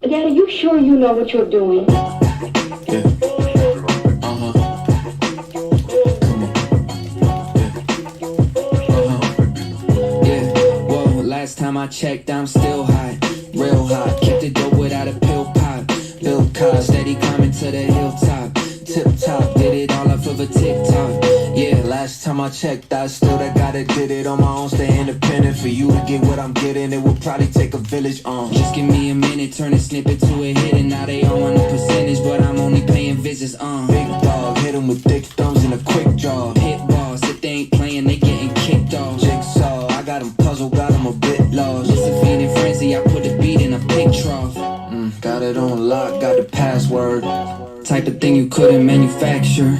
Dad, are you sure you know what you're doing? Yeah. Uh-huh. Come on. Yeah. Uh-huh. Yeah. Whoa, last time I checked, I'm still hot. Real hot. Kept it dope without a pill pop. Bill Cosby, steady climbing to the hilltop. Tip top, did it all off of a TikTok. Yeah, last time I checked, I still that got it, did it on my own, stay independent. For you to get what I'm getting, it will probably take a village. Just give me a minute, turn a snippet to a hit, and now they all want a percentage, but I'm only paying visits. Big dog, hit 'em with thick thumbs and a quick jaw. Hit balls, if they ain't playing, they getting kicked off. Jigsaw, I got 'em puzzled, got 'em a bit lost. It's a feeding frenzy, I put a beat in a pig trough. Got it on lock, got the password. Type of thing you couldn't manufacture.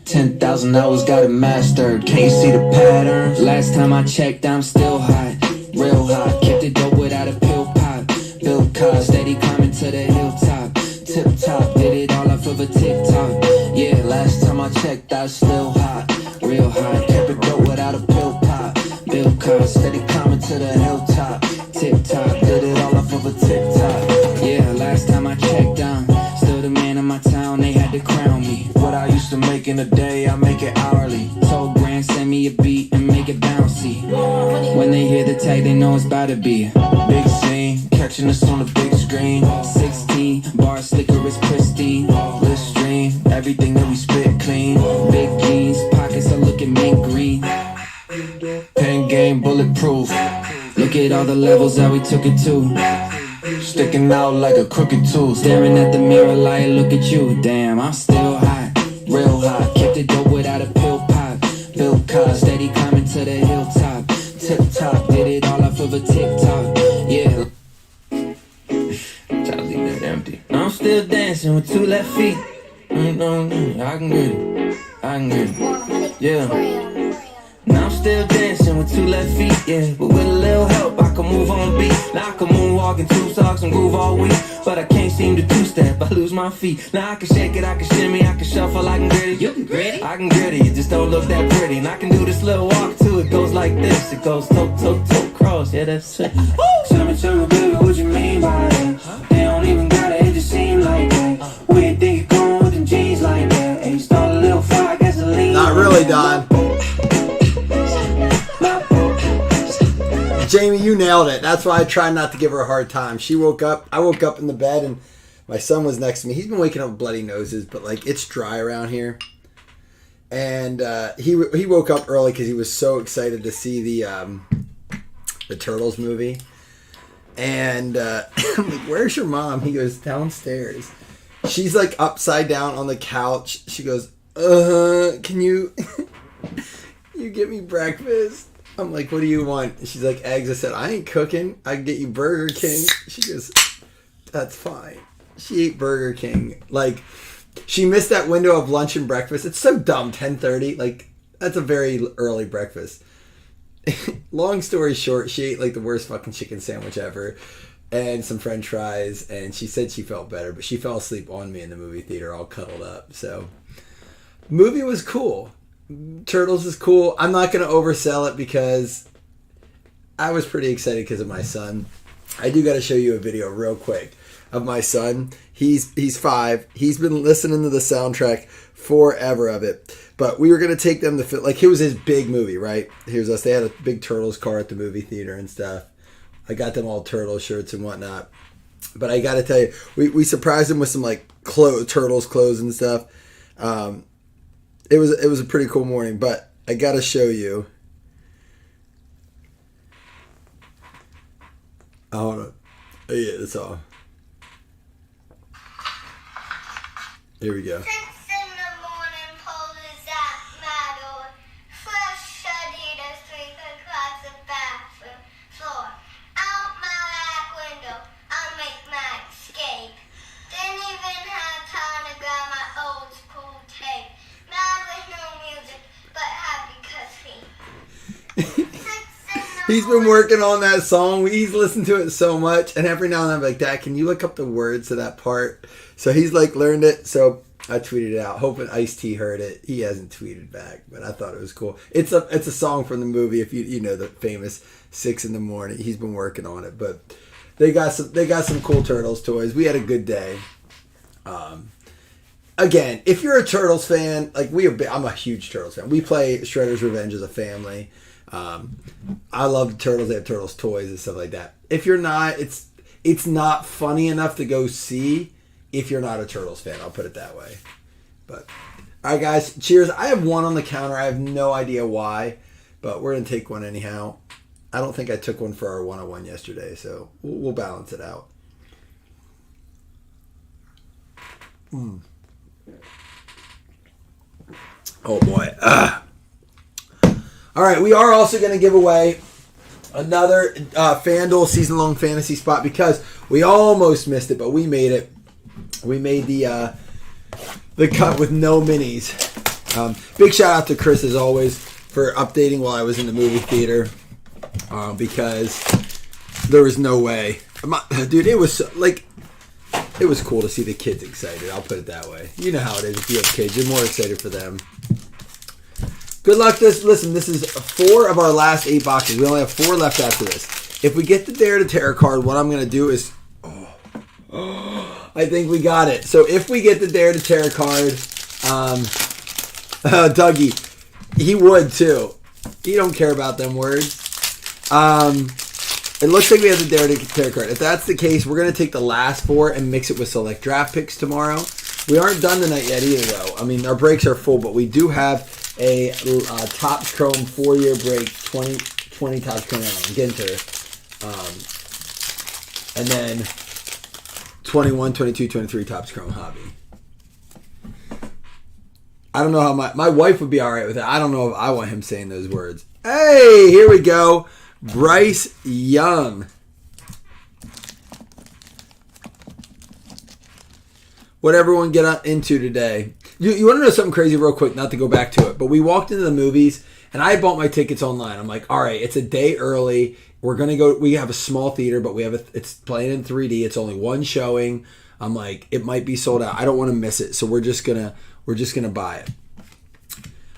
10,000 hours, got it mastered. Can't you see the patterns? Last time I checked, I'm still hot. Real hot, kept it dope without a pill pop. Bill Cosby, steady climbing to the hilltop. Tip top, did it all off of a TikTok. Yeah, last time I checked, I was still hot. Real hot, kept it dope without a pill pop. Bill Cosby, steady climbing to the hilltop. Tip top, did it all off of a TikTok. Yeah, last time I checked, I'm still the man of my town, they had to crown me. What I used to make in a day, I make it hourly. Told Grant, send me a beat and make it bouncy. When they hear the tag, they know it's about to be big scene, catching us on the big screen. 16, bar slicker is pristine. Listerine, everything that we spit clean. Big jeans, pockets are looking mint green. Pen game, bulletproof. Look at all the levels that we took it to. Sticking out like a crooked tooth. Staring at the mirror like, look at you. Damn, I'm still hot, real hot. Kept it dope without a pill pop. Bill Cosby, steady climbing to the hilltop. Tip top, did it all off of a TikTok. Yeah. Try to leave that empty. I'm still dancing with two left feet. I can get it. I can get it. Yeah. Now I'm still dancing with two left feet, yeah. But with a little help, I can move on beat. Now I can moonwalk in two socks and groove all week. But I can't seem to two-step, I lose my feet. Now I can shake it, I can shimmy, I can shuffle, I can gritty. You can gritty? I can gritty, it just don't look that pretty. And I can do this little walk too, it goes like this. It goes toe, toe, toe, cross, yeah, that's it. Tell me, baby, what you mean by that? They don't even got it, it just seem like that. Where you think you're going with them jeans like that? And you start a little fire, gasoline. Not really, Don. Jamie, you nailed it. That's why I try not to give her a hard time. She woke up. I woke up in the bed and my son was next to me. He's been waking up with bloody noses, but like it's dry around here. And he woke up early because he was so excited to see the Turtles movie. And I'm like, "Where's your mom?" He goes, "Downstairs." She's like upside down on the couch. She goes, "Can you you get me breakfast?" I'm like, "What do you want?" She's like, "Eggs." I said, "I ain't cooking. I can get you Burger King." She goes, "That's fine." She ate Burger King. Like, she missed that window of lunch and breakfast. It's so dumb, 10:30. Like, that's a very early breakfast. Long story short, she ate like the worst fucking chicken sandwich ever and some french fries. And she said she felt better, but she fell asleep on me in the movie theater all cuddled up. So, movie was cool. Turtles is cool. I'm not going to oversell it because I was pretty excited because of my son. I do got to show you a video real quick of my son. He's 5. He's been listening to the soundtrack forever of it. But we were going to take them to, like, it was his big movie, right? Here's us. They had a big Turtles car at the movie theater and stuff. I got them all Turtle shirts and whatnot. But I got to tell you, we surprised him with some, like, Turtles clothes and stuff. It was a pretty cool morning, but I gotta show you. Hold on. Oh, yeah, that's all. Here we go. 6 in the morning, poses that matter. Fresh Adidas, 3 across the bathroom floor. Out my back window, I'll make my escape. Didn't even have time to grab my old school tape. Mad with no music, but happy cause He's been working on that song. He's listened to it so much. And every now and then I'm like, "Dad, can you look up the words to that part?" So he's like learned it. So I tweeted it out, hoping Ice-T heard it. He hasn't tweeted back, but I thought it was cool. It's a song from the movie. If you know the famous 6 in the morning, he's been working on it. But They got some cool Turtles toys. We had a good day. Again, if you're a Turtles fan, like I'm a huge Turtles fan. We play Shredder's Revenge as a family. I love the Turtles. They have Turtles toys and stuff like that. If you're not, it's not funny enough to go see if you're not a Turtles fan. I'll put it that way. But all right, guys, cheers. I have one on the counter. I have no idea why, but we're gonna take one anyhow. I don't think I took one for our 101 yesterday, so we'll balance it out. Oh boy. All right, we are also going to give away another FanDuel season-long fantasy spot because we almost missed it, but we made it. We made the cut with no minis. Big shout out to Chris as always for updating while I was in the movie theater because there was no way, dude. It was it was cool to see the kids excited. I'll put it that way. You know how it is if you have kids. You're more excited for them. Good luck. Listen, this is 4 of our last 8 boxes. We only have 4 left after this. If we get the Dare to Terror card, what I'm going to do is... I think we got it. So if we get the Dare to Terror card, Dougie, he would too. He don't care about them words. It looks like we have the Dare to Terror card. If that's the case, we're going to take the last 4 and mix it with select draft picks tomorrow. We aren't done tonight yet either, though. I mean, our breaks are full, but we do have a Topps Chrome 4-year break, 20 Topps Chrome Ginter. And then 21, 22, 23 Topps Chrome Hobby. I don't know how my wife would be all right with it. I don't know if I want him saying those words. Hey, here we go. Bryce Young. What everyone get into today. You want to know something crazy real quick, not to go back to it, but we walked into the movies and I bought my tickets online. I'm like, all right, it's a day early. We're going to go, we have a small theater, but it's playing in 3D. It's only one showing. I'm like, it might be sold out. I don't want to miss it. So we're just going to buy it.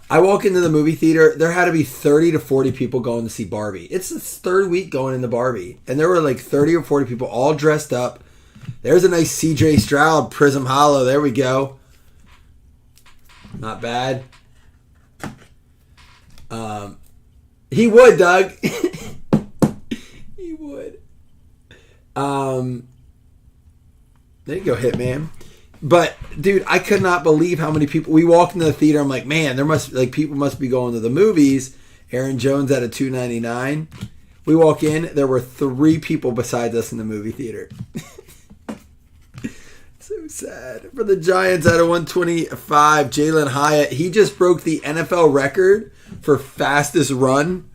I walk into the movie theater. There had to be 30 to 40 people going to see Barbie. It's the 3rd week going into Barbie. And there were like 30 or 40 people all dressed up. There's a nice CJ Stroud Prism Hollow. There we go. Not bad. He would, Doug. He would. There you go, Hitman. But dude, I could not believe how many people. We walked into the theater. I'm like, man, people must be going to the movies. Aaron Jones at a $2.99. We walk in. There were 3 people besides us in the movie theater. So sad. For the Giants at a 125, Jalen Hyatt. He just broke the NFL record for fastest run.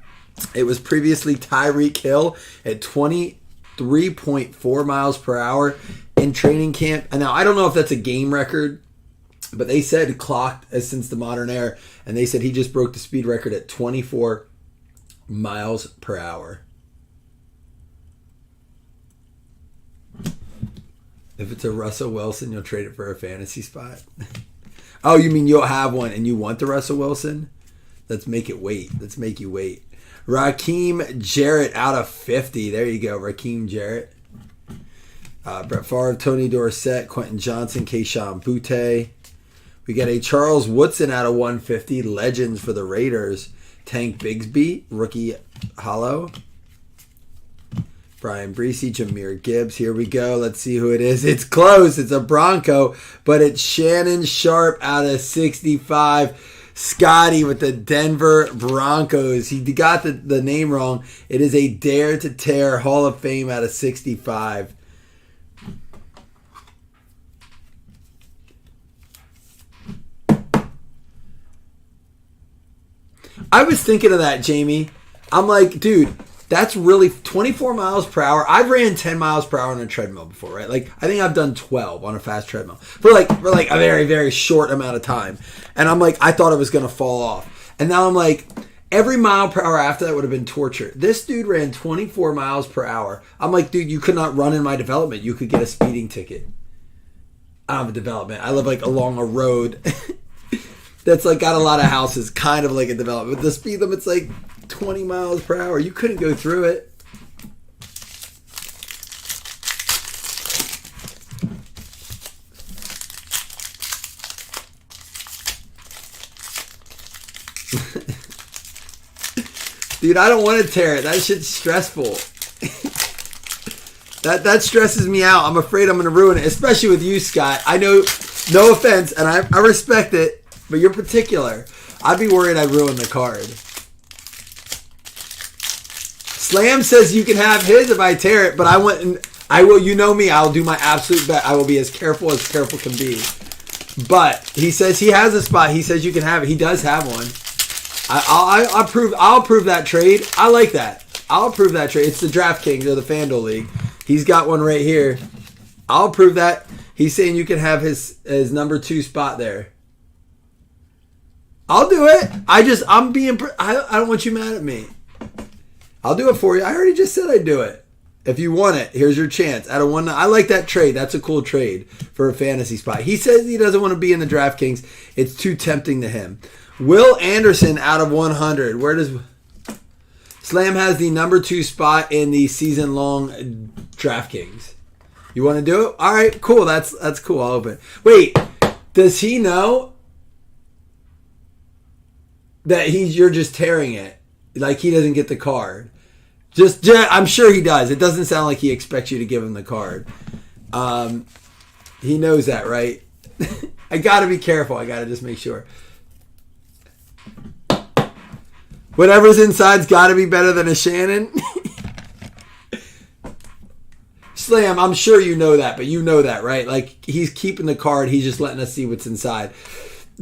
It was previously Tyreek Hill at 23.4 miles per hour in training camp. And now I don't know if that's a game record, but they said clocked as since the modern era. And they said he just broke the speed record at 24 miles per hour. If it's a Russell Wilson, you'll trade it for a fantasy spot. Oh, you mean you'll have one and you want the Russell Wilson? Let's make it wait. Let's make you wait. Raheem Jarrett out of 50. There you go, Raheem Jarrett. Brett Favre, Tony Dorsett, Quentin Johnson, Kayshon Boutte. We got a Charles Woodson out of 150. Legends for the Raiders. Tank Bigsby, rookie hollow. Brian Breesy, Jahmyr Gibbs. Here we go. Let's see who it is. It's close. It's a Bronco, but it's Shannon Sharp out of 65. Scotty with the Denver Broncos. He got the name wrong. It is a Dare to Tear Hall of Fame out of 65. I was thinking of that, Jamie. I'm like, dude, that's really 24 miles per hour. I've ran 10 miles per hour on a treadmill before, right? Like, I think I've done 12 on a fast treadmill for like a very, very short amount of time. And I'm like, I thought it was going to fall off. And now I'm like, every mile per hour after that would have been torture. This dude ran 24 miles per hour. I'm like, dude, you could not run in my development. You could get a speeding ticket. I don't have a development. I live like along a road that's like got a lot of houses, kind of like a development. But the speed limit's like 20 miles per hour. You couldn't go through it. Dude, I don't want to tear it. That shit's stressful. That stresses me out. I'm afraid I'm going to ruin it, especially with you, Scott. I know, no offense, and I respect it, but you're particular. I'd be worried I'd ruin the card. Slam says you can have his if I tear it, but I will, you know me, I'll do my absolute best. I will be as careful can be. But he says he has a spot. He says you can have it. He does have one. I'll approve that trade. I like that. I'll approve that trade. It's the DraftKings or the FanDuel League. He's got one right here. I'll approve that. He's saying you can have his number 2 spot there. I'll do it. I don't want you mad at me. I'll do it for you. I already just said I'd do it. If you want it, here's your chance. I like that trade. That's a cool trade for a fantasy spot. He says he doesn't want to be in the DraftKings. It's too tempting to him. Will Anderson out of 100. Where does Slam has the number 2 spot in the season-long DraftKings? You want to do it? All right, cool. That's cool. I'll open it. Wait, does he know that you're just tearing it? Like he doesn't get the card? I'm sure he does. It doesn't sound like he expects you to give him the card. He knows that, right? I got to be careful. I got to just make sure. Whatever's inside's got to be better than a Shannon. Slam, I'm sure you know that, but you know that, right? Like, he's keeping the card. He's just letting us see what's inside.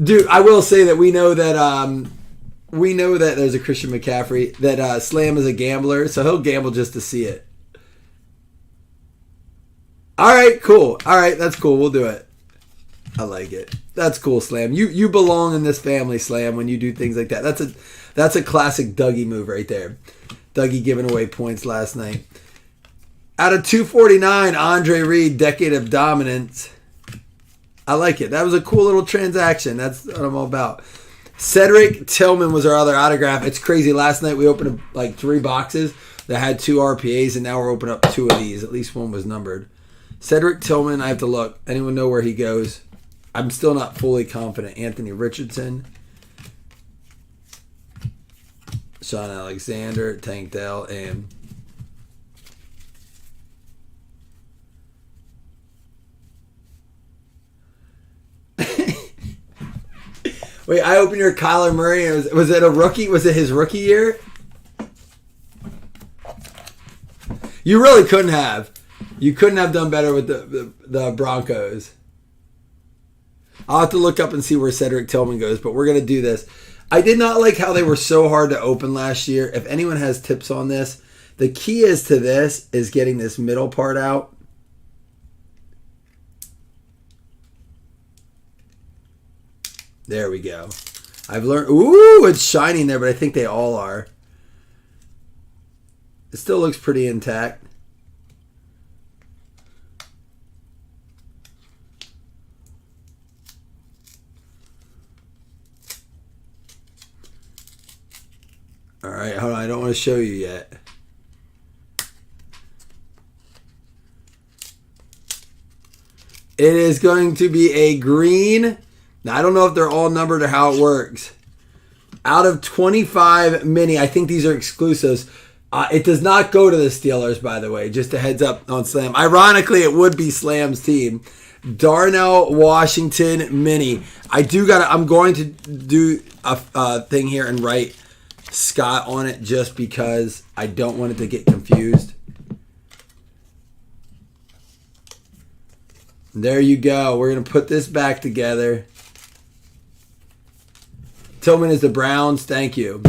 Dude, I will say that we know that there's a Christian McCaffrey, that Slam is a gambler, so he'll gamble just to see it. All right, cool. All right, that's cool. We'll do it. I like it. That's cool, Slam. You belong in this family, Slam, when you do things like that. That's a classic Dougie move right there. Dougie giving away points last night. Out of 249, Andre Reed, Decade of Dominance. I like it. That was a cool little transaction. That's what I'm all about. Cedric Tillman was our other autograph. It's crazy. Last night we opened like 3 boxes that had 2 RPAs, and now we're opening up 2 of these. At least one was numbered. Cedric Tillman, I have to look. Anyone know where he goes? I'm still not fully confident. Anthony Richardson. Sean Alexander, Tank Dell, and wait, I opened your Kyler Murray. Was it a rookie? Was it his rookie year? You really couldn't have. You couldn't have done better with the Broncos. I'll have to look up and see where Cedric Tillman goes, but we're going to do this. I did not like how they were so hard to open last year. If anyone has tips on this, the key is getting this middle part out. There we go. I've learned. Ooh, it's shining there, but I think they all are. It still looks pretty intact. All right, hold on. I don't want to show you yet. It is going to be a green. Now, I don't know if they're all numbered or how it works. Out of 25 mini, I think these are exclusives. It does not go to the Steelers, by the way. Just a heads up on Slam. Ironically, it would be Slam's team. Darnell Washington mini. I'm going to do a thing here and write Scott on it just because I don't want it to get confused. There you go. We're going to put this back together. Tillman is the Browns. Thank you.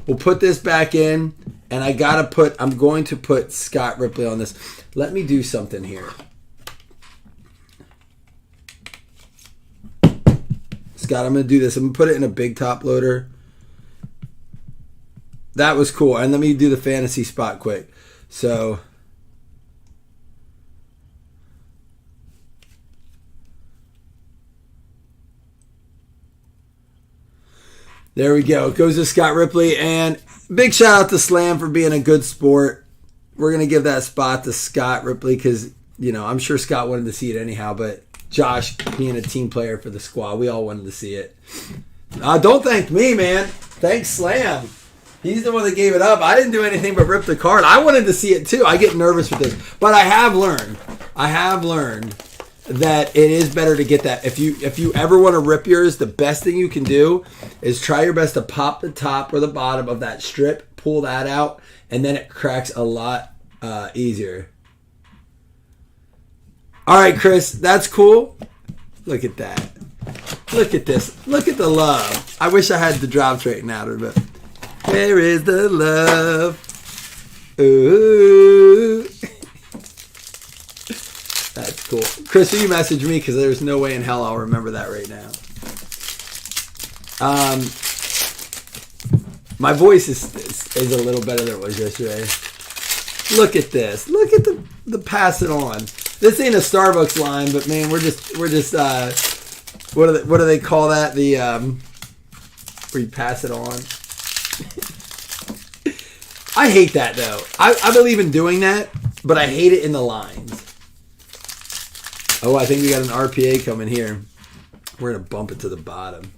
We'll put this back in, and I'm going to put Scott Ripley on this. Let me do something here. Scott, I'm going to do this. I'm going to put it in a big top loader. That was cool. And let me do the fantasy spot quick. So, there we go. It goes to Scott Ripley. And big shout out to Slam for being a good sport. We're going to give that spot to Scott Ripley because, I'm sure Scott wanted to see it anyhow. But Josh being a team player for the squad, we all wanted to see it. Don't thank me, man. Thanks, Slam. He's the one that gave it up. I didn't do anything but rip the card. I wanted to see it too. I get nervous with this. But I have learned that it is better to get that. If you ever want to rip yours, the best thing you can do is try your best to pop the top or the bottom of that strip, pull that out, and then it cracks a lot easier. All right, Chris, that's cool. Look at that. Look at this. Look at the love. I wish I had the drops right now, but where is the love? Ooh. That's cool. Chris, will you message me? Because there's no way in hell I'll remember that right now. My voice is a little better than it was yesterday. Look at this. Look at the pass it on. This ain't a Starbucks line, but man, we're just what do they call that? The where you pass it on. I hate that though. I believe in doing that, but I hate it in the lines. Oh, I think we got an RPA coming here. We're gonna bump it to the bottom.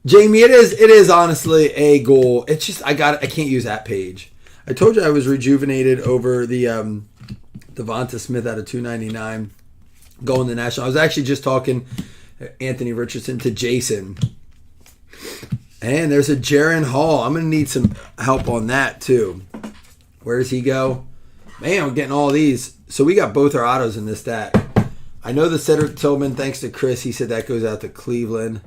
Jamie, it is honestly a goal. It's just I can't use that page. I told you I was rejuvenated over the Devonta Smith out of 299 going to national. I was actually just talking Anthony Richardson to Jason. And there's a Jaren Hall. I'm going to need some help on that too. Where does he go? Man, we're getting all these. So we got both our autos in this stack. I know the Cedric Tillman, thanks to Chris, he said that goes out to Cleveland.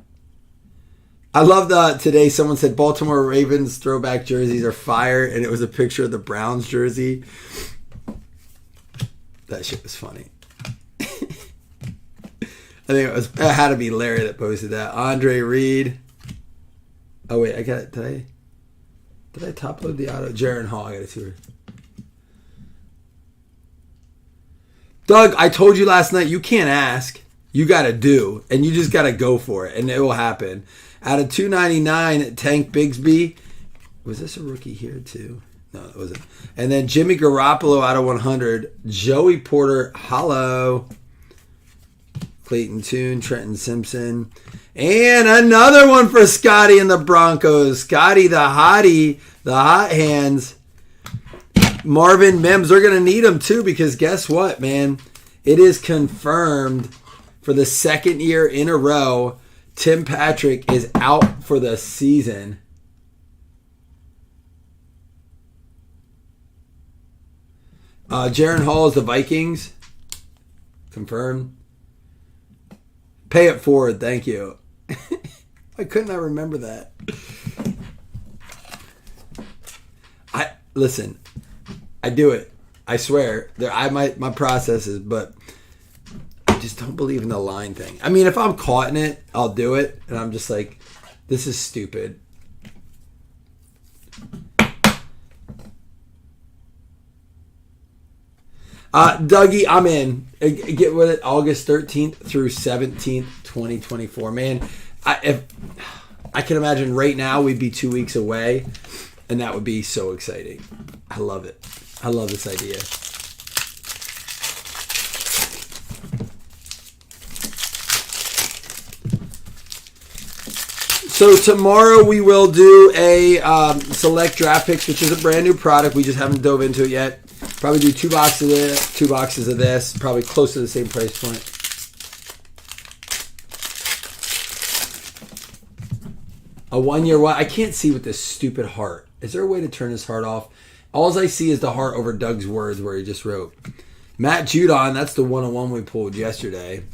I love today someone said Baltimore Ravens throwback jerseys are fire, and it was a picture of the Browns jersey. That shit was funny. I think it had to be Larry that posted that. Andre Reed. Oh wait, I got it. Did I top load the auto? Jaren Hall, I got it too. Doug, I told you last night you can't ask. You gotta do. And you just gotta go for it. And it will happen. Out of 299, Tank Bigsby. Was this a rookie here too? No, it wasn't. And then Jimmy Garoppolo out of 100. Joey Porter, hollow. Clayton Tune, Trenton Simpson. And another one for Scotty and the Broncos. Scotty the hottie, the hot hands. Marvin Mims, they're going to need him too because guess what, man? It is confirmed for the second year in a row, Tim Patrick is out for the season. Jaren Hall is the Vikings. Confirmed. Pay it forward, thank you. Why couldn't I remember that? Listen, I do it. I swear. My processes, but I just don't believe in the line thing. I mean, if I'm caught in it, I'll do it. And I'm just like, this is stupid. Dougie, I'm in. Get with it. August 13th through 17th, 2024. Man, if I can imagine right now we'd be 2 weeks away, and that would be so exciting. I love it. I love this idea. So tomorrow we will do a select draft picks, which is a brand new product. We just haven't dove into it yet. Probably do 2 boxes of this, 2 boxes of this. Probably close to the same price point. A 1 year what? I can't see with this stupid heart. Is there a way to turn this heart off? All I see is the heart over Doug's words where he just wrote. Matt Judon, that's the 101 we pulled yesterday.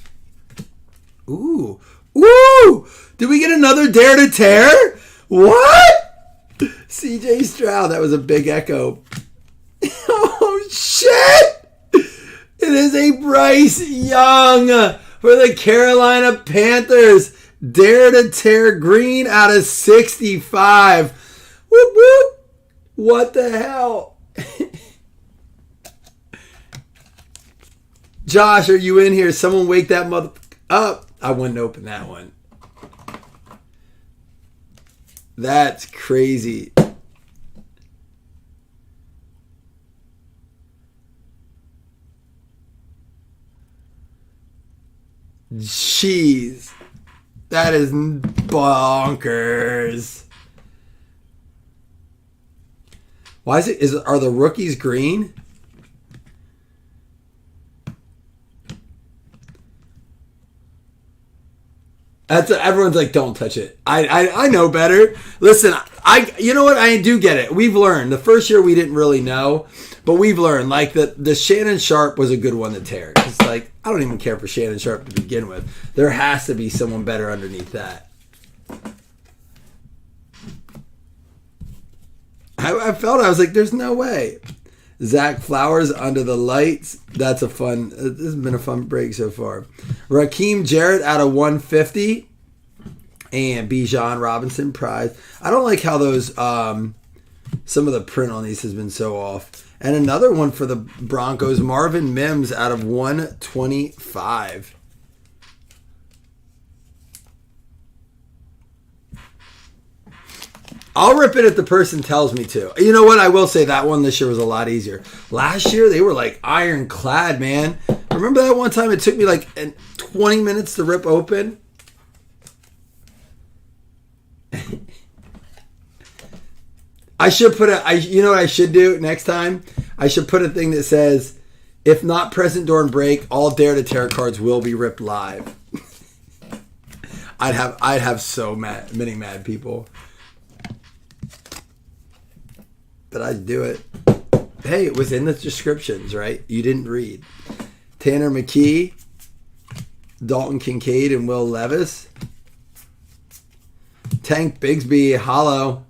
Ooh. Ooh! Did we get another Dare to Tear? What? CJ Stroud, that was a big echo. Oh, shit! It is a Bryce Young for the Carolina Panthers. Dare to Tear green out of 65. Whoop, whoop. What the hell? Josh, are you in here? Someone wake that mother up. I wouldn't open that one. That's crazy. Jeez. That is bonkers. Why is it? Are the rookies green? Everyone's like, don't touch it. I know better. Listen, you know what? I do get it. We've learned. The first year we didn't really know, but we've learned. Like the Shannon Sharp was a good one to tear. It's like, I don't even care for Shannon Sharp to begin with. There has to be someone better underneath that. I was like, there's no way. Zach Flowers under the lights. That's a fun. This has been a fun break so far. Raheem Jarrett out of 150. And Bijan Robinson prize. I don't like how those, some of the print on these has been so off. And another one for the Broncos. Marvin Mims out of 125. I'll rip it if the person tells me to. You know what? I will say that one this year was a lot easier. Last year, they were like ironclad, man. Remember that one time it took me like 20 minutes to rip open? I should put you know what I should do next time? I should put a thing that says, if not present during break, all Dare to Tear cards will be ripped live. I'd have so many mad people. But I'd do it. Hey, it was in the descriptions, right? You didn't read. Tanner McKee, Dalton Kincaid, and Will Levis. Tank Bigsby, hollow.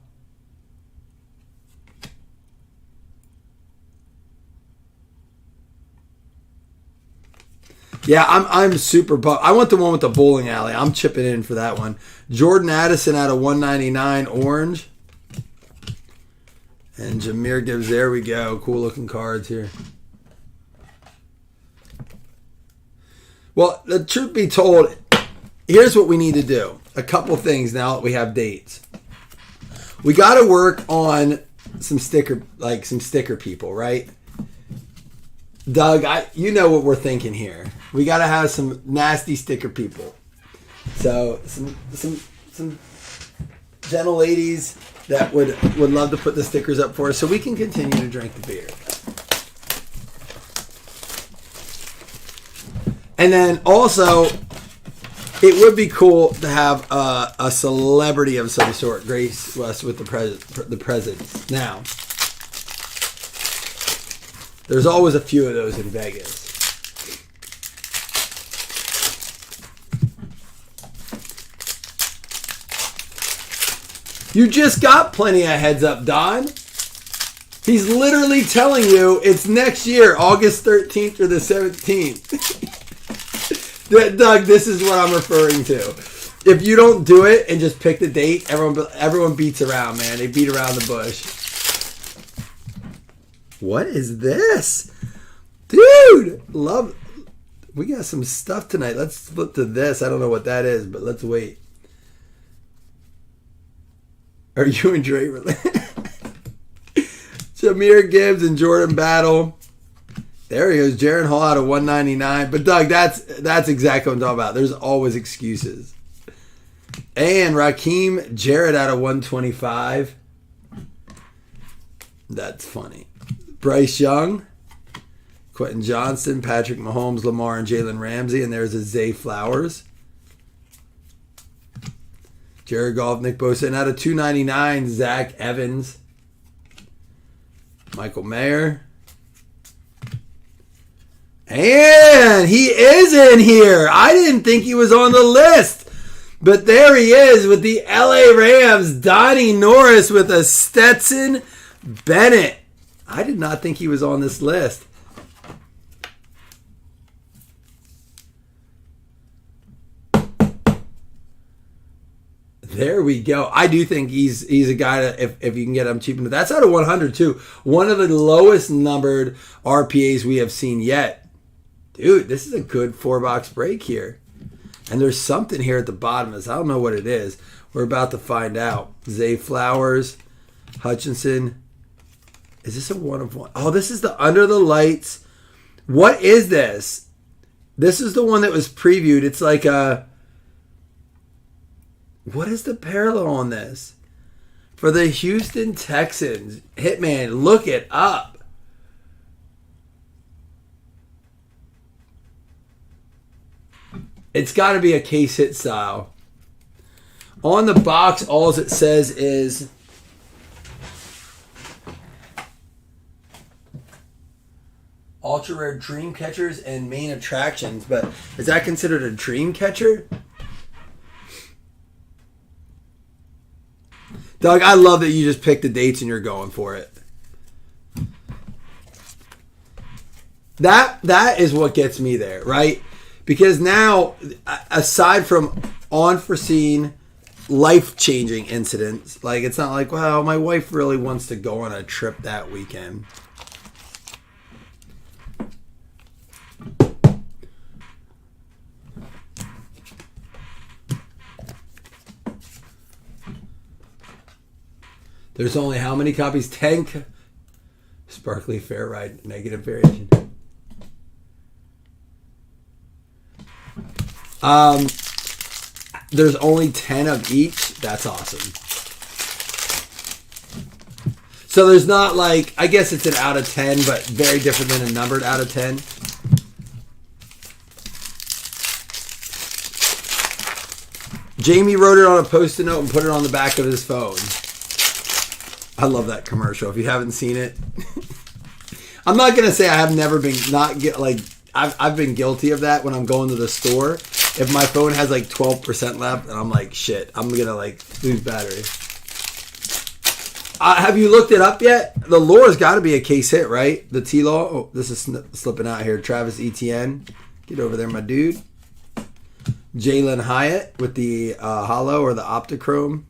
Yeah, I'm super pumped. I want the one with the bowling alley. I'm chipping in for that one. Jordan Addison out of 199, orange. And Jahmyr Gibbs, there we go. Cool looking cards here. Well, the truth be told, here's what we need to do. A couple things now that we have dates. We got to work on some sticker people, right? Doug, you know what we're thinking here. We got to have some nasty sticker people. So some gentle ladies that would love to put the stickers up for us so we can continue to drink the beer. And then also, it would be cool to have a celebrity of some sort grace us with the presents. Now, there's always a few of those in Vegas. You just got plenty of heads up, Don. He's literally telling you it's next year, August 13th or the 17th. Doug, this is what I'm referring to. If you don't do it and just pick the date, everyone beats around, man. They beat around the bush. What is this? Dude, we got some stuff tonight. Let's flip to this. I don't know what that is, but let's wait. Are you and Dre related? Jahmyr Gibbs and Jordan Battle. There he goes. Jaren Hall out of 199. But Doug, that's exactly what I'm talking about. There's always excuses. And Raheem Jarrett out of 125. That's funny. Bryce Young, Quentin Johnston, Patrick Mahomes, Lamar, and Jalen Ramsey. And there's a Zay Flowers. Jared Goff, Nick Bosa. And out of 299, Zach Evans. Michael Mayer. And he is in here. I didn't think he was on the list. But there he is with the LA Rams. Donnie Norris with a Stetson Bennett. I did not think he was on this list. There we go. I do think he's a guy that if you can get him cheap enough. That's out of 100 too. One of the lowest numbered RPAs we have seen yet. Dude, this is a good 4-box break here. And there's something here at the bottom of this. I don't know what it is. We're about to find out. Zay Flowers, Hutchinson. Is this a 1-of-1? Oh, this is the Under the Lights. What is this? This is the one that was previewed. It's like a... What is the parallel on this? For the Houston Texans, Hitman, look it up. It's got to be a case hit style. On the box, all it says is ultra rare dream catchers and main attractions. But is that considered a dream catcher? Doug, I love that you just picked the dates and you're going for it. That is what gets me there, right? Because now, aside from unforeseen, life-changing incidents, like it's not like, well, my wife really wants to go on a trip that weekend. There's only how many copies? 10. Sparkly Fair Ride, negative variation. There's only 10 of each. That's awesome. So there's not like, I guess it's an out of 10, but very different than a numbered out of 10. Jamie wrote it on a Post-it note and put it on the back of his phone. I love that commercial. If you haven't seen it, I'm not gonna say I have never been I've been guilty of that when I'm going to the store. If my phone has like 12% left, and I'm like, shit, I'm gonna like lose battery. Have you looked it up yet? The Lore's got to be a case hit, right? The T-Law. Oh, this is slipping out here. Travis Etienne, get over there, my dude. Jalen Hyatt with the Hollow or the Optichrome.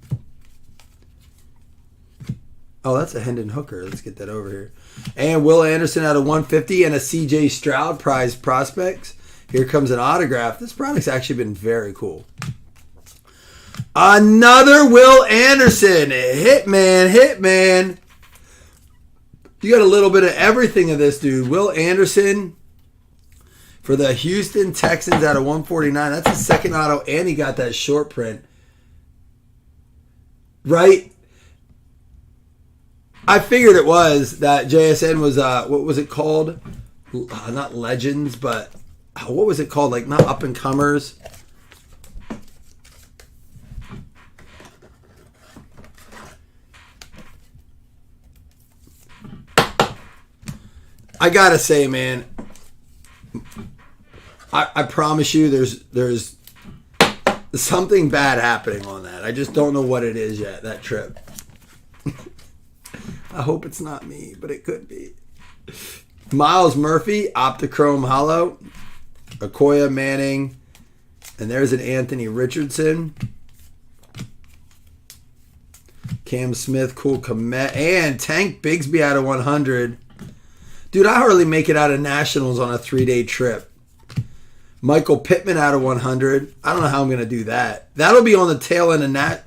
Oh, that's a Hendon Hooker. Let's get that over here. And Will Anderson out of 150 and a CJ Stroud prize prospects. Here comes an autograph. This product's actually been very cool. Another Will Anderson. Hitman. You got a little bit of everything of this, dude. Will Anderson for the Houston Texans out of 149. That's a second auto, and he got that short print. Right? I figured it was that JSN was, what was it called? Not Legends, but what was it called? Like, not Up and Comers. I gotta say, man, I promise you there's something bad happening on that. I just don't know what it is yet, that trip. I hope it's not me, but it could be. Miles Murphy, Optichrome Hollow. Okoye Manning. And there's an Anthony Richardson. Cam Smith, Cool Komet. And Tank Bigsby out of 100. Dude, I hardly make it out of Nationals on a 3-day trip. Michael Pittman out of 100. I don't know how I'm going to do that. That'll be on the tail end of that.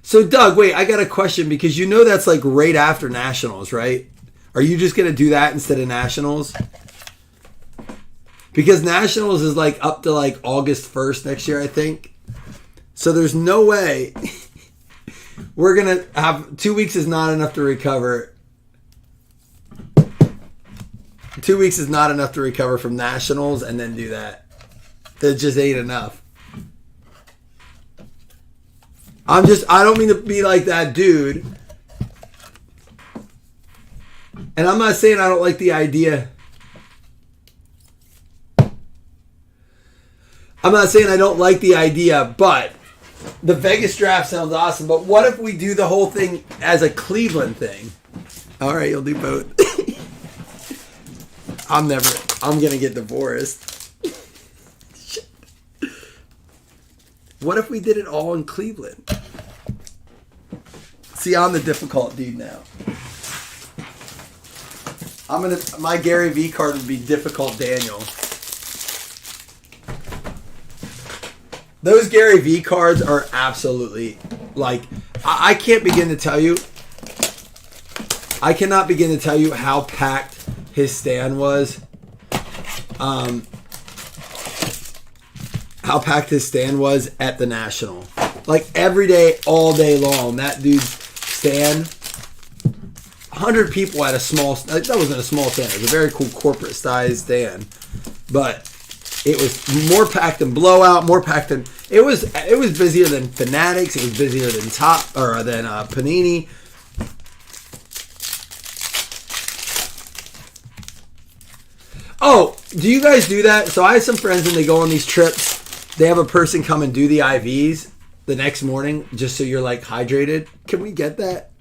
So, Doug, wait, I got a question because you know that's like right after Nationals, right? Are you just going to do that instead of Nationals? Because Nationals is like up to like August 1st next year, I think. So there's no way we're going to have 2 weeks is not enough to recover. 2 weeks is not enough to recover from Nationals and then do that. It just ain't enough. I don't mean to be like that dude. And I'm not saying I don't like the idea. I'm not saying I don't like the idea, but the Vegas draft sounds awesome. But what if we do the whole thing as a Cleveland thing? All right, you'll do both. I'm going to get divorced. What if we did it all in Cleveland? See, I'm the difficult dude now. My Gary V card would be Difficult Daniel. Those Gary V cards are absolutely, like, I can't begin to tell you. I cannot begin to tell you how packed his stand was. How packed his stand was at the National. Like every day, all day long. That dude's stand, 100 people at a small, that wasn't a small stand. It was a very cool corporate sized stand. But it was more packed than Blowout, more packed than, it was busier than Fanatics. It was busier than Panini. Oh, do you guys do that? So I have some friends and they go on these trips. They have a person come and do the IVs the next morning just so you're like hydrated. Can we get that?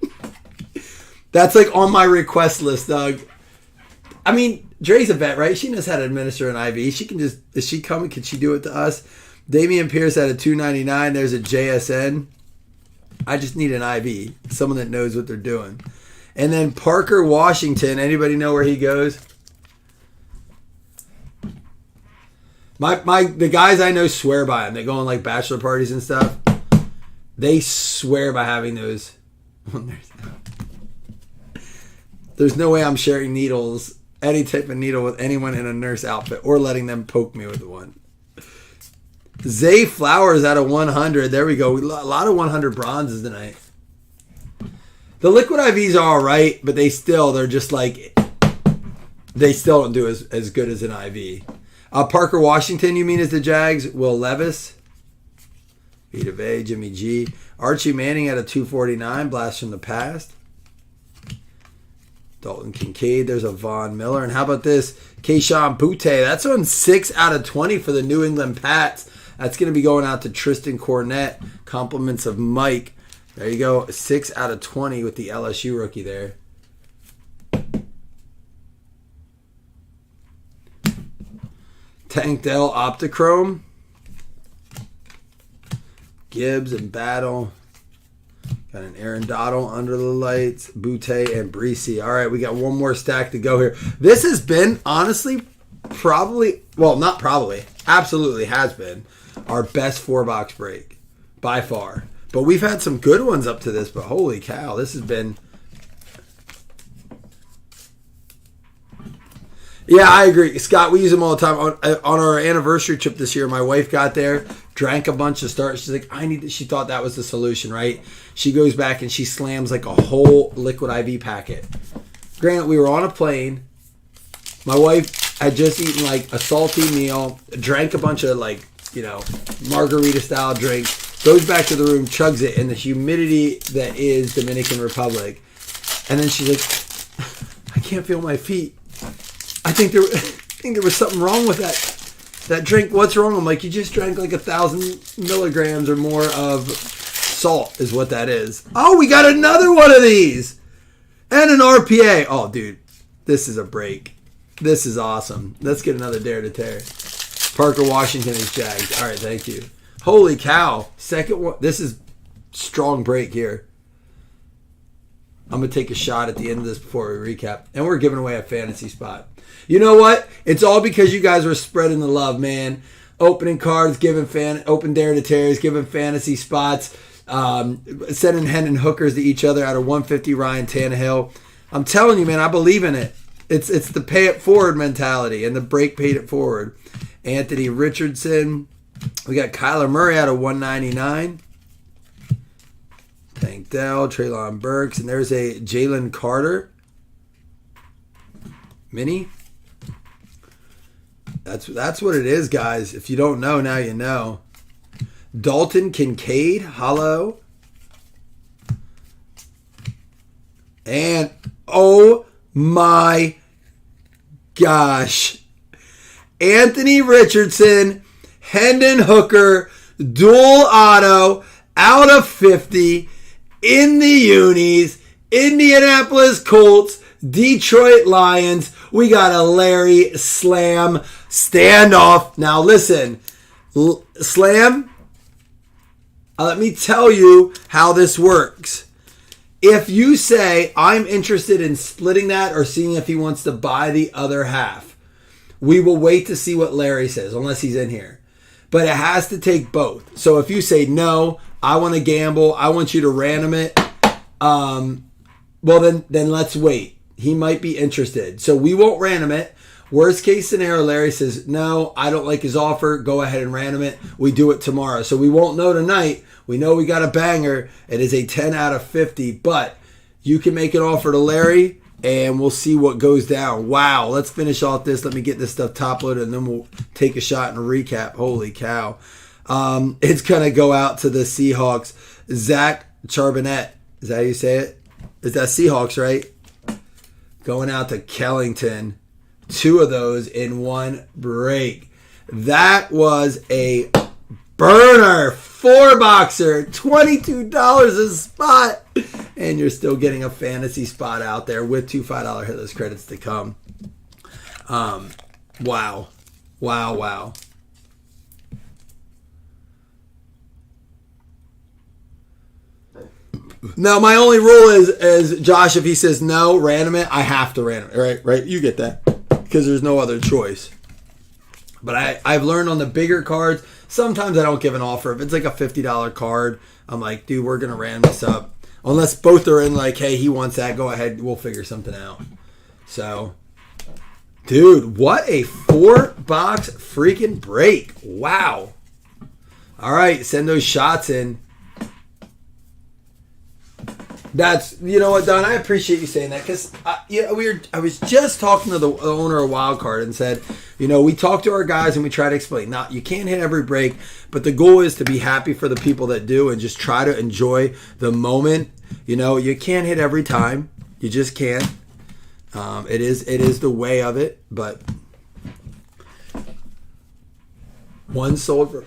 That's like on my request list, Doug. I mean, Dre's a vet, right? She knows how to administer an IV. She can just, is she coming? Can she do it to us? Damian Pierce had a $2.99. There's a JSN. I just need an IV. Someone that knows what they're doing. And then Parker Washington. Anybody know where he goes? The guys I know swear by him. They go on like bachelor parties and stuff. They swear by having those. There's no way I'm sharing needles, any type of needle with anyone in a nurse outfit or letting them poke me with one. Zay Flowers out of 100. There we go. A lot of 100 bronzes tonight. The liquid IVs are all right, but they still don't do as good as an IV. Parker Washington, you mean, is the Jags? Will Levis. Vita Vey, Jimmy G. Archie Manning at a 249. Blast from the past. Dalton Kincaid. There's a Von Miller. And how about this? Keyshawn Butte. That's on 6 out of 20 for the New England Pats. That's going to be going out to Tristan Cornett. Compliments of Mike. There you go. 6 out of 20 with the LSU rookie there. Tank Dell Optichrome. Gibbs and Battle. Got an Aaron Donald under the lights. Butte and Breesy. All right, we got one more stack to go here. This has been, honestly, absolutely has been our best 4-box break by far. But we've had some good ones up to this, but holy cow, this has been... Yeah, I agree. Scott, we use them all the time. On our anniversary trip this year, my wife got there, drank a bunch of Start. She's like, she thought that was the solution, right? She goes back and she slams like a whole liquid IV packet. Granted, we were on a plane. My wife had just eaten like a salty meal, drank a bunch of margarita style drinks, goes back to the room, chugs it in the humidity that is Dominican Republic. And then she's like, I can't feel my feet. I think there was something wrong with that drink. What's wrong? I'm like, you just drank like 1,000 milligrams or more of salt is what that is. Oh, we got another one of these. And an RPA. Oh, dude, this is a break. This is awesome. Let's get another Dare to Tear. Parker Washington is Jags. All right, thank you. Holy cow. Second one. This is strong break here. I'm going to take a shot at the end of this before we recap. And we're giving away a fantasy spot. You know what? It's all because you guys were spreading the love, man. Opening cards, open Dare to Tears, giving fantasy spots, sending Hendon hookers to each other out of 150 Ryan Tannehill. I'm telling you, man, I believe in it. It's the pay it forward mentality, and the break paid it forward. Anthony Richardson. We got Kyler Murray out of 199. Tank Dell, Treylon Burks, and there's a Jalen Carter mini. That's what it is, guys. If you don't know, now you know. Dalton Kincaid, hollow. And oh my gosh. Anthony Richardson, Hendon Hooker, dual auto, out of 50, in the unis, Indianapolis Colts, Detroit Lions. We got a Larry Slam standoff. Now listen, Slam, let me tell you how this works. If you say, I'm interested in splitting that or seeing if he wants to buy the other half, we will wait to see what Larry says, unless he's in here. But it has to take both. So if you say, no, I want to gamble, I want you to random it, well, then let's wait. He might be interested. So we won't random it. Worst case scenario, Larry says, no, I don't like his offer. Go ahead and random it. We do it tomorrow. So we won't know tonight. We know we got a banger. It is a 10 out of 50. But you can make an offer to Larry, and we'll see what goes down. Wow. Let's finish off this. Let me get this stuff top loaded, and then we'll take a shot and a recap. Holy cow. It's going to go out to the Seahawks. Zach Charbonnet. Is that how you say it? Is that Seahawks, right? Going out to Kellington. 2 of those in one break. That was a burner. 4-boxer. $22 a spot. And you're still getting a fantasy spot out there with 2 $5 hitless credits to come. Wow. Wow. Now, my only rule is Josh, if he says no, random it, I have to random it. Right? You get that. Because there's no other choice. But I've learned on the bigger cards, sometimes I don't give an offer. If it's like a $50 card, I'm like, dude, we're going to random this up. Unless both are in like, hey, he wants that, go ahead, we'll figure something out. So, dude, what a 4-box freaking break. Wow. All right, send those shots in. That's, you know what, Don, I appreciate you saying that because I was just talking to the owner of Wildcard and said, you know, we talk to our guys and we try to explain. Now, you can't hit every break, but the goal is to be happy for the people that do and just try to enjoy the moment. You know, you can't hit every time. You just can't. It is the way of it, but one sold for...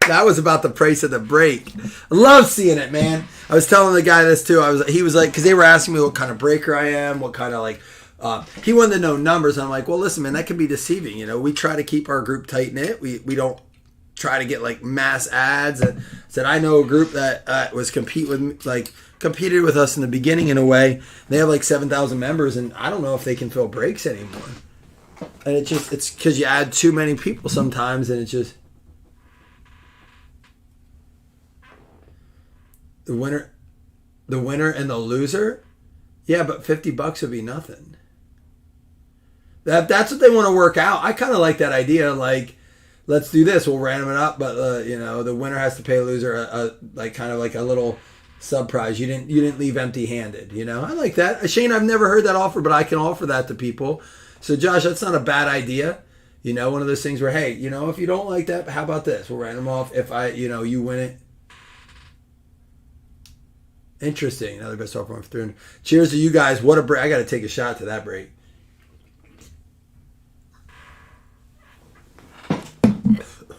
That was about the price of the break. I love seeing it, man. I was telling the guy this too. He was like, because they were asking me what kind of breaker I am, what kind of like. He wanted to know numbers. And I'm like, well, listen, man, that can be deceiving. You know, we try to keep our group tight knit. We don't try to get like mass ads. And said I know a group that was competed with us in the beginning in a way. They have like 7,000 members, and I don't know if they can fill breaks anymore. And it's because you add too many people sometimes, and it's just. The winner and the loser? Yeah, but $50 would be nothing. That's what they want to work out. I kind of like that idea. Like, let's do this. We'll random it up, but you know, the winner has to pay a loser a little sub prize. You didn't leave empty-handed. You know, I like that. Shane, I've never heard that offer, but I can offer that to people. So, Josh, that's not a bad idea. You know, one of those things where, hey, you know, if you don't like that, how about this? We'll random off. If you win it. Interesting. Another best offer for 300. Cheers to you guys. What a break. I got to take a shot to that break.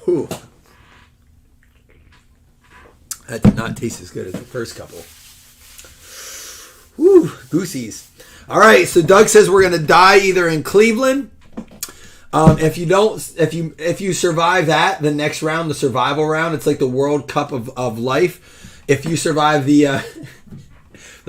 Ooh. That did not taste as good as the first couple. Woo, goosies. All right, so Doug says we're going to die either in Cleveland. If you survive that, the next round, the survival round, it's like the World Cup of life. If you survive the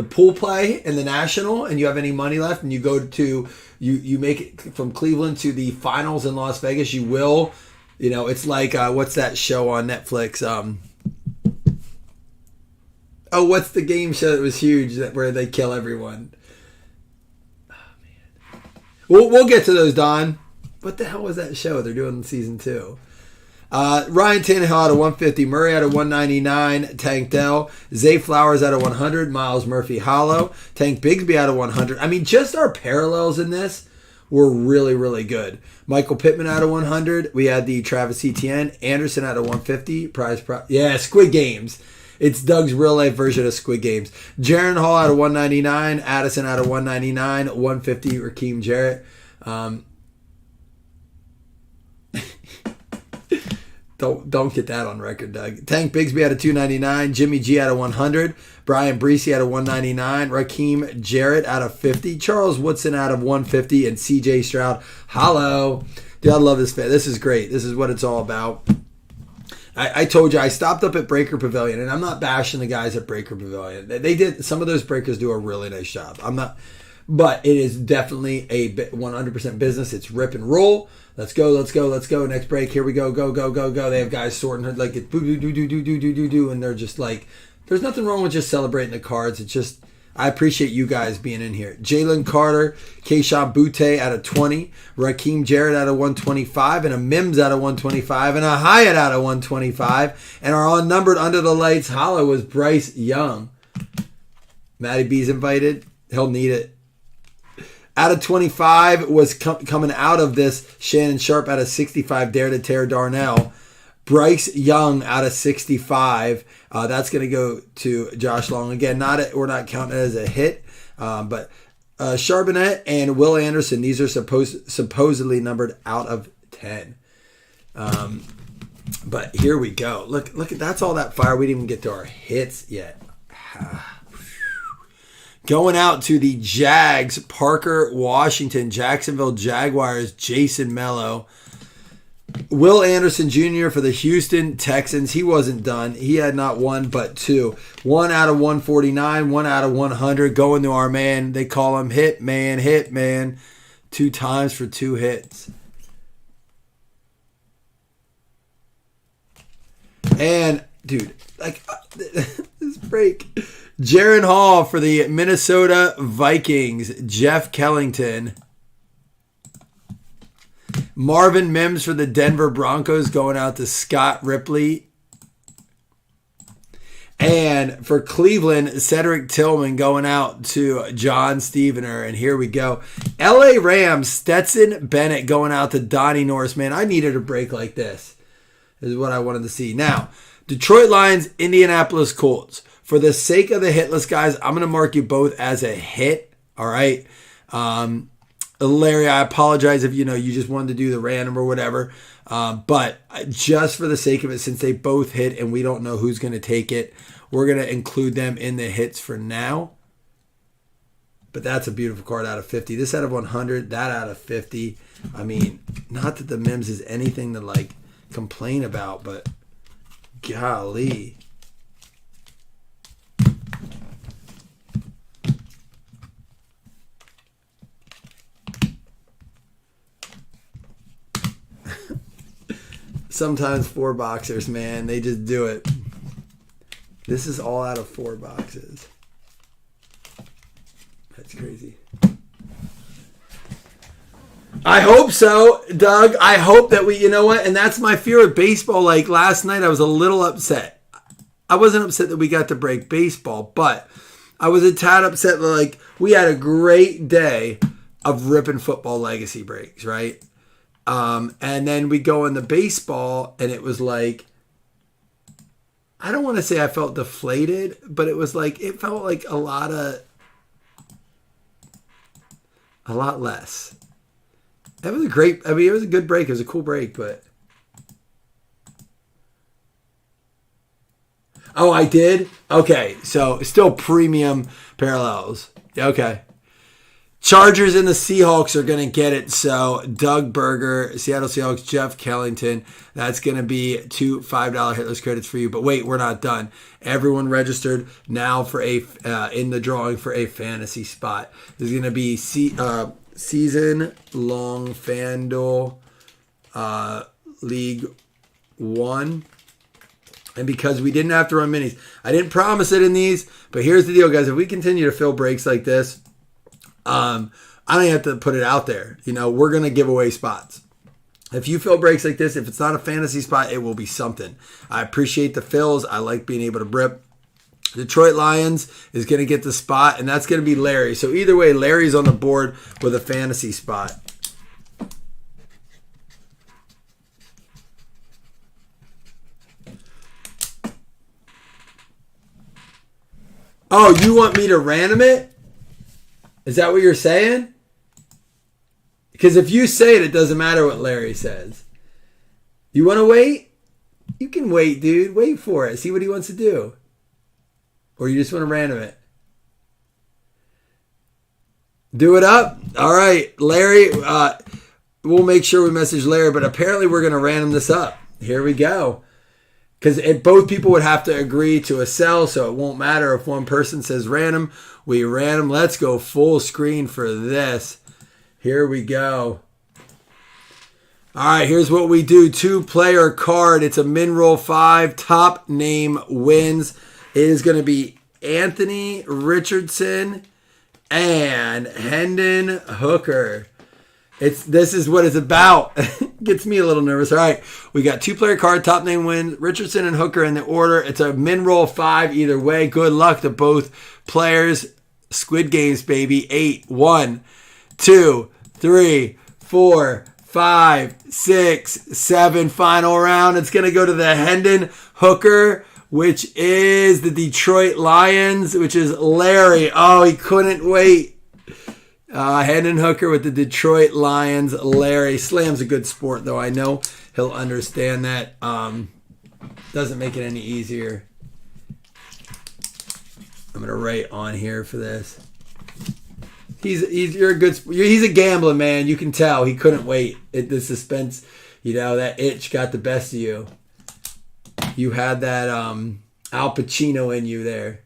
pool play in the National and you have any money left and you go to you make it from Cleveland to the finals in Las Vegas, you will. You know, it's like what's that show on Netflix? What's the game show that was huge where they kill everyone? Oh man, we'll get to those, Don. What the hell was that show they're doing in season 2? Ryan Tannehill out of 150, Murray out of 199, Tank Dell, Zay Flowers out of 100, Miles Murphy hollow, Tank Bigsby out of 100. I mean, just our parallels in this were really, really good. Michael Pittman out of 100. We had the Travis Etienne, Anderson out of 150. Yeah, Squid Games. It's Doug's real life version of Squid Games. Jaron Hall out of 199, Addison out of 199, 150, Raheem Jarrett. Don't get that on record, Doug. Tank Bigsby out of 299, Jimmy G out of 100, Brian Breesy out of 199, Raheem Jarrett out of 50, Charles Woodson out of 150, and CJ Stroud. Hello. Dude, I love this fan. This is great. This is what it's all about. I told you, I stopped up at Breaker Pavilion, and I'm not bashing the guys at Breaker Pavilion. They did, some of those breakers do a really nice job. But it is definitely a 100% business. It's rip and roll. Let's go. Next break. Here we go. Go. They have guys sorting her like it, do, and they're just like, there's nothing wrong with just celebrating the cards. It's just I appreciate you guys being in here. Jalen Carter, Keishawn Butte out of 20, Raheem Jarrett out of 125, and a Mims out of 125, and a Hyatt out of 125. And our unnumbered Under the Lights hollow was Bryce Young. Matty B's invited. He'll need it. Out of 25 was coming out of this Shannon Sharp out of 65, Dare to Tear Darnell. Bryce Young out of 65. That's going to go to Josh Long. Again, we're not counting it as a hit, but Charbonnet and Will Anderson, these are supposedly numbered out of 10. But here we go. Look, that's all that fire. We didn't even get to our hits yet. Going out to the Jags, Parker Washington, Jacksonville Jaguars, Jason Mello. Will Anderson Jr. for the Houston Texans. He wasn't done. He had not one but two. 1 out of 149, 1 out of 100. Going to our man. They call him Hitman. 2 times for 2 hits. And, dude, like, this break. Jaron Hall for the Minnesota Vikings. Jeff Kellington. Marvin Mims for the Denver Broncos going out to Scott Ripley. And for Cleveland, Cedric Tillman going out to John Stevener. And here we go. LA Rams, Stetson Bennett going out to Donnie Norris. Man, I needed a break like this. This is what I wanted to see. Now, Detroit Lions, Indianapolis Colts. For the sake of the hitless guys, I'm going to mark you both as a hit. All right. Larry, I apologize if you just wanted to do the random or whatever. But just for the sake of it, since they both hit and we don't know who's going to take it, we're going to include them in the hits for now. But that's a beautiful card out of 50. This out of 100, that out of 50. I mean, not that the Mims is anything to complain about, but golly. Sometimes 4 boxers, man, they just do it. This is all out of 4 boxes. That's crazy. I hope so, Doug. I hope that you know what? And that's my fear with baseball. Like last night, I was a little upset. I wasn't upset that we got to break baseball, but I was a tad upset that we had a great day of ripping football legacy breaks, right? And then we go into baseball and it was I don't want to say I felt deflated, but it was it felt like a lot less. That was it was a good break. It was a cool break, but. Oh, I did? Okay. So still premium parallels. Okay. Chargers and the Seahawks are going to get it. So Doug Berger, Seattle Seahawks, Jeff Kellington. That's going to be 2 $5 hitless credits for you. But wait, we're not done. Everyone registered now for in the drawing for a fantasy spot. There's going to be season-long FanDuel League 1. And because we didn't have to run minis, I didn't promise it in these. But here's the deal, guys. If we continue to fill breaks like this, I don't even have to put it out there. We're going to give away spots. If you fill breaks like this, if it's not a fantasy spot, it will be something. I appreciate the fills. I like being able to rip. Detroit Lions is going to get the spot, and that's going to be Larry. So either way, Larry's on the board with a fantasy spot. Oh, you want me to random it? Is that what you're saying? Because if you say it, it doesn't matter what Larry says. You want to wait? You can wait, dude. Wait for it. See what he wants to do. Or you just want to random it. Do it up? All right. Larry, we'll make sure we message Larry, but apparently we're going to random this up. Here we go. Because both people would have to agree to a sell, so it won't matter if one person says random. We random. Let's go full screen for this. Here we go. All right, here's what we do. 2-player card. It's a min roll 5. Top name wins. It is going to be Anthony Richardson and Hendon Hooker. This is what it's about. Gets me a little nervous. All right, we got 2-player card, top name wins. Richardson and Hooker in the order. It's a min roll 5 either way. Good luck to both players. Squid Games, baby. 8, 1, 2, 3, 4, 5, 6, 7. Final round. It's going to go to the Hendon Hooker, which is the Detroit Lions, which is Larry. Oh, he couldn't wait. Hendon Hooker with the Detroit Lions. Larry. Slam's a good sport, though. I know he'll understand that. Doesn't make it any easier. I'm gonna write on here for this. He's a gambler, man. You can tell he couldn't wait. The suspense, that itch got the best of you. You had that Al Pacino in you there.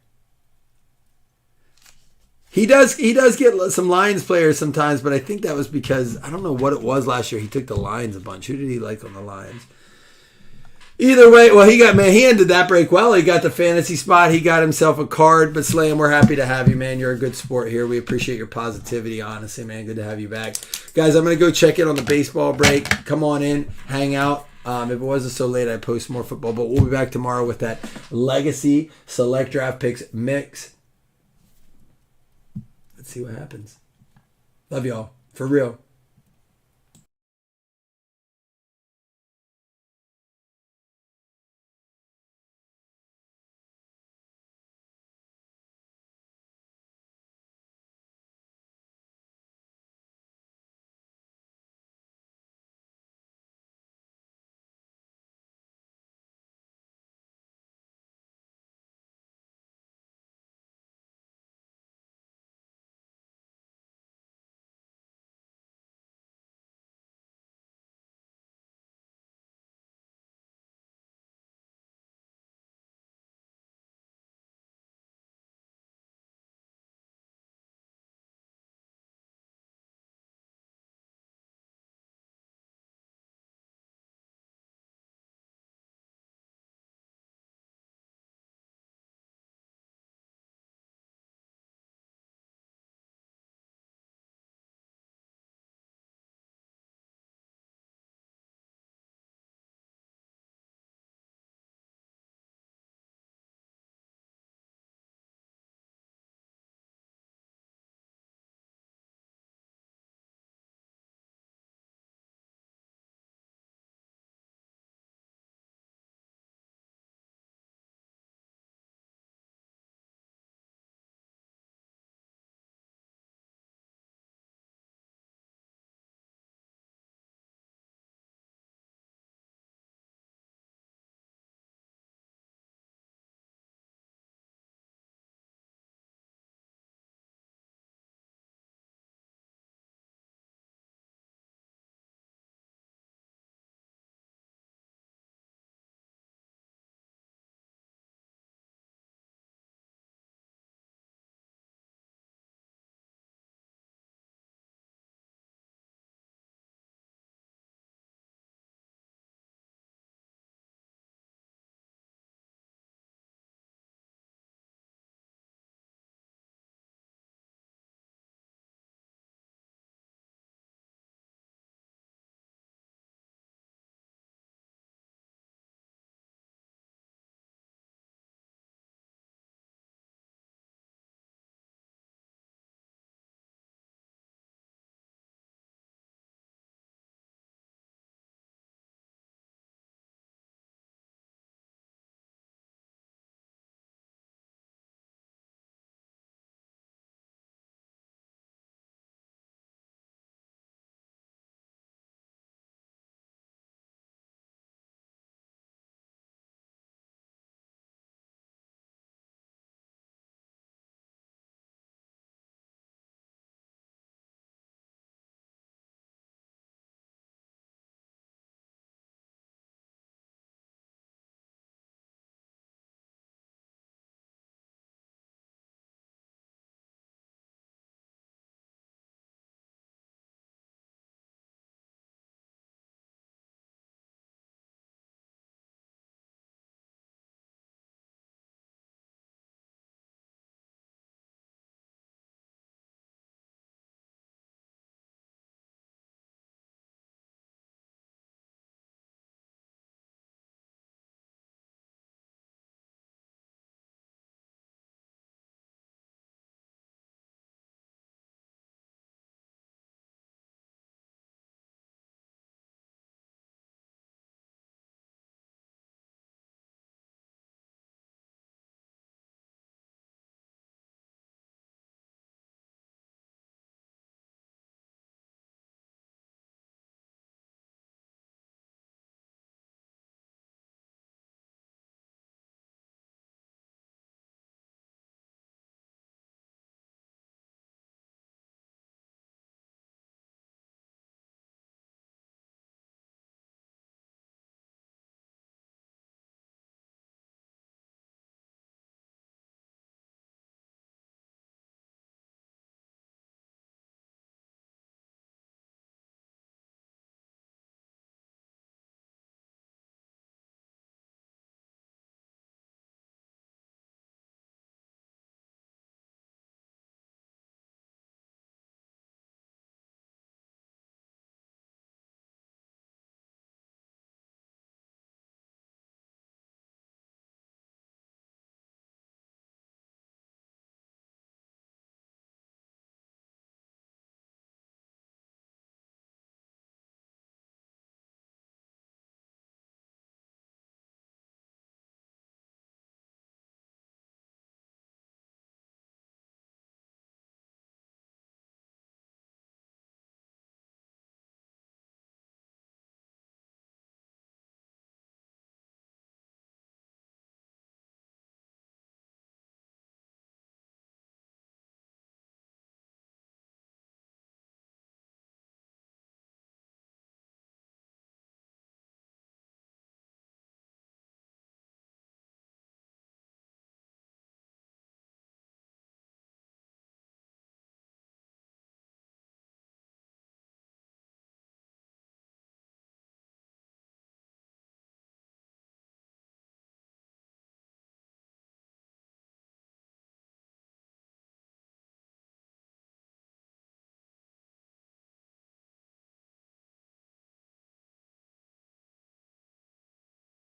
He does get some Lions players sometimes, but I think that was because, I don't know what it was last year. He took the Lions a bunch. Who did he like on the Lions? Either way, well, he ended that break well. He got the fantasy spot. He got himself a card. But Slam, we're happy to have you, man. You're a good sport here. We appreciate your positivity, honestly, man. Good to have you back. Guys, I'm going to go check in on the baseball break. Come on in, hang out. If it wasn't so late, I'd post more football. But we'll be back tomorrow with that Legacy Select Draft Picks mix. Let's see what happens. Love y'all. For real.